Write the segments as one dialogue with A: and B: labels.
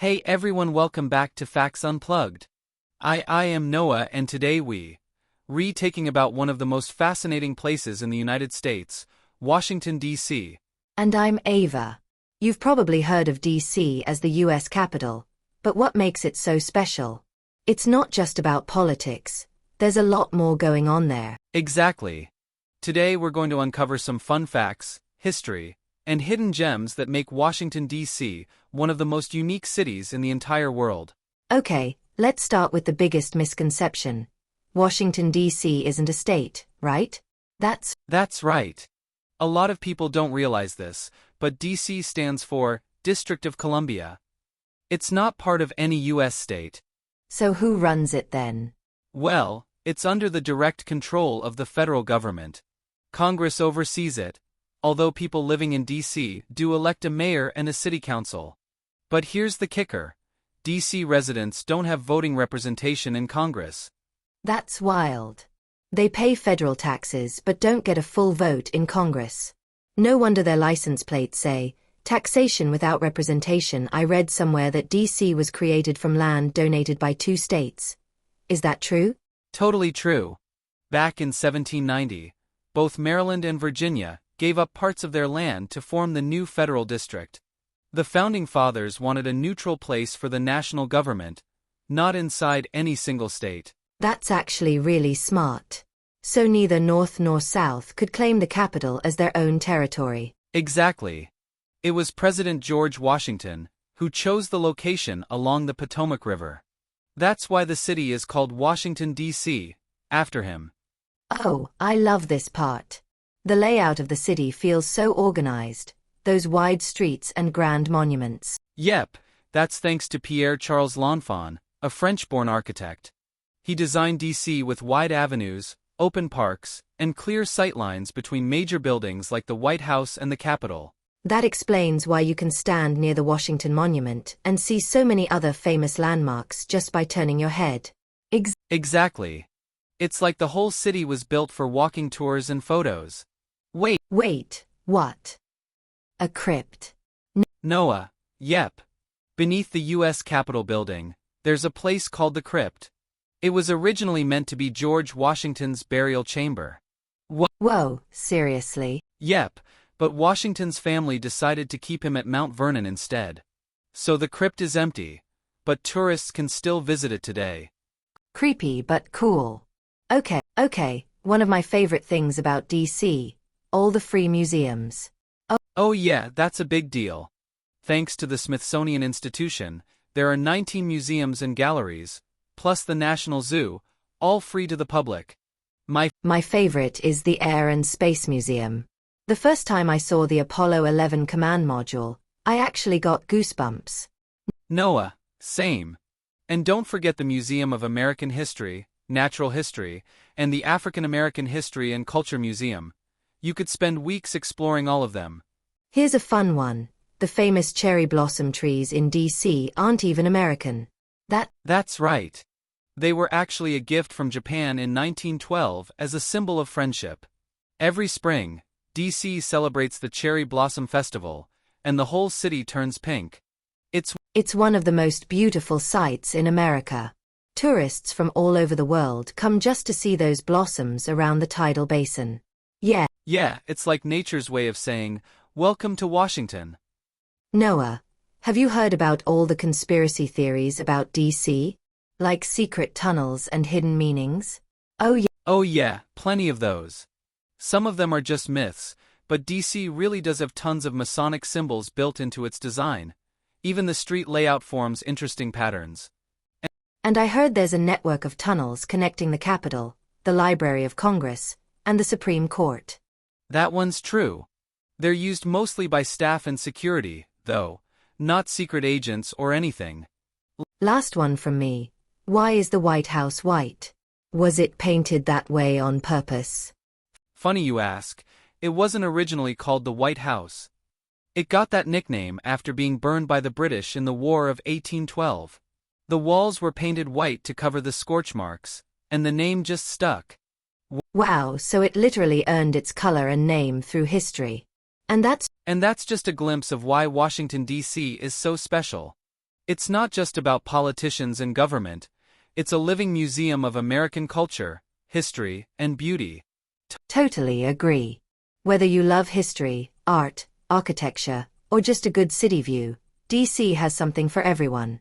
A: Hey everyone, welcome back to Facts Unplugged. I am Noah, and today we taking about one of the most fascinating places in the United States, Washington, D.C.
B: And I'm Ava. You've probably heard of D.C. as the U.S. capital, but what makes it so special? It's not just about politics, there's a lot more going on there.
A: Exactly. Today we're going to uncover some fun facts, history, and hidden gems that make Washington, D.C. one of the most unique cities in the entire world.
B: Okay, let's start with the biggest misconception. Washington, D.C. isn't a state, right?
A: That's right. A lot of people don't realize this, but D.C. stands for District of Columbia. It's not part of any U.S. state.
B: So who runs it then?
A: Well, it's under the direct control of the federal government. Congress oversees it, although people living in D.C. do elect a mayor and a city council. But here's the kicker. D.C. residents don't have voting representation in Congress.
B: That's wild. They pay federal taxes but don't get a full vote in Congress. No wonder their license plates say, taxation without representation. I read somewhere that D.C. was created from land donated by two states. Is that true?
A: Totally true. Back in 1790, both Maryland and Virginia gave up parts of their land to form the new federal district. The Founding Fathers wanted a neutral place for the national government, not inside any single state.
B: That's actually really smart. So neither North nor South could claim the capital as their own territory.
A: Exactly. It was President George Washington who chose the location along the Potomac River. That's why the city is called Washington, D.C., after him.
B: Oh, I love this part. The layout of the city feels so organized, those wide streets and grand monuments.
A: Yep, that's thanks to Pierre-Charles L'Enfant, a French-born architect. He designed D.C. with wide avenues, open parks, and clear sightlines between major buildings like the White House and the Capitol.
B: That explains why you can stand near the Washington Monument and see so many other famous landmarks just by turning your head.
A: Exactly. It's like the whole city was built for walking tours and photos.
B: Wait, what? A crypt?
A: Noah, yep. Beneath the U.S. Capitol building, there's a place called the crypt. It was originally meant to be George Washington's burial chamber.
B: Whoa, seriously?
A: Yep, but Washington's family decided to keep him at Mount Vernon instead. So the crypt is empty, but tourists can still visit it today.
B: Creepy but cool. Okay, one of my favorite things about D.C., all the free museums.
A: Oh yeah, that's a big deal. Thanks to the Smithsonian Institution, there are 19 museums and galleries, plus the National Zoo, all free to the public.
B: My favorite is the Air and Space Museum. The first time I saw the Apollo 11 command module, I actually got goosebumps.
A: Noah, same. And don't forget the Museum of American History, Natural History, and the African American History and Culture Museum. You could spend weeks exploring all of them.
B: Here's a fun one. The famous cherry blossom trees in D.C. aren't even American.
A: That's right. They were actually a gift from Japan in 1912 as a symbol of friendship. Every spring, D.C. celebrates the Cherry Blossom Festival, and the whole city turns pink.
B: It's one of the most beautiful sights in America. Tourists from all over the world come just to see those blossoms around the tidal basin.
A: Yeah, it's like nature's way of saying, "Welcome to Washington."
B: Noah, have you heard about all the conspiracy theories about D.C.? Like secret tunnels and hidden meanings?
A: Oh yeah, plenty of those. Some of them are just myths, but D.C. really does have tons of Masonic symbols built into its design. Even the street layout forms interesting patterns.
B: And I heard there's a network of tunnels connecting the Capitol, the Library of Congress, and the Supreme Court.
A: That one's true. They're used mostly by staff and security, though, not secret agents or anything.
B: Last one from me. Why is the White House white? Was it painted that way on purpose?
A: Funny you ask. It wasn't originally called the White House. It got that nickname after being burned by the British in the War of 1812. The walls were painted white to cover the scorch marks, and the name just stuck.
B: Wow, so it literally earned its color and name through history. And that's
A: just a glimpse of why Washington, D.C. is so special. It's not just about politicians and government, it's a living museum of American culture, history, and beauty.
B: Totally agree. Whether you love history, art, architecture, or just a good city view, DC has something for everyone.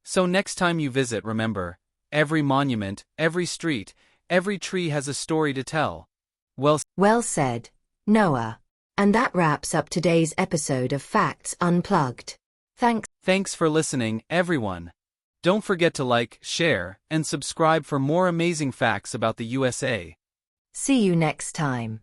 A: So next time you visit, remember, every monument, every street, every tree has a story to tell.
B: Well said, Noah. And that wraps up today's episode of Facts Unplugged.
A: Thanks for listening, everyone. Don't forget to like, share, and subscribe for more amazing facts about the USA.
B: See you next time.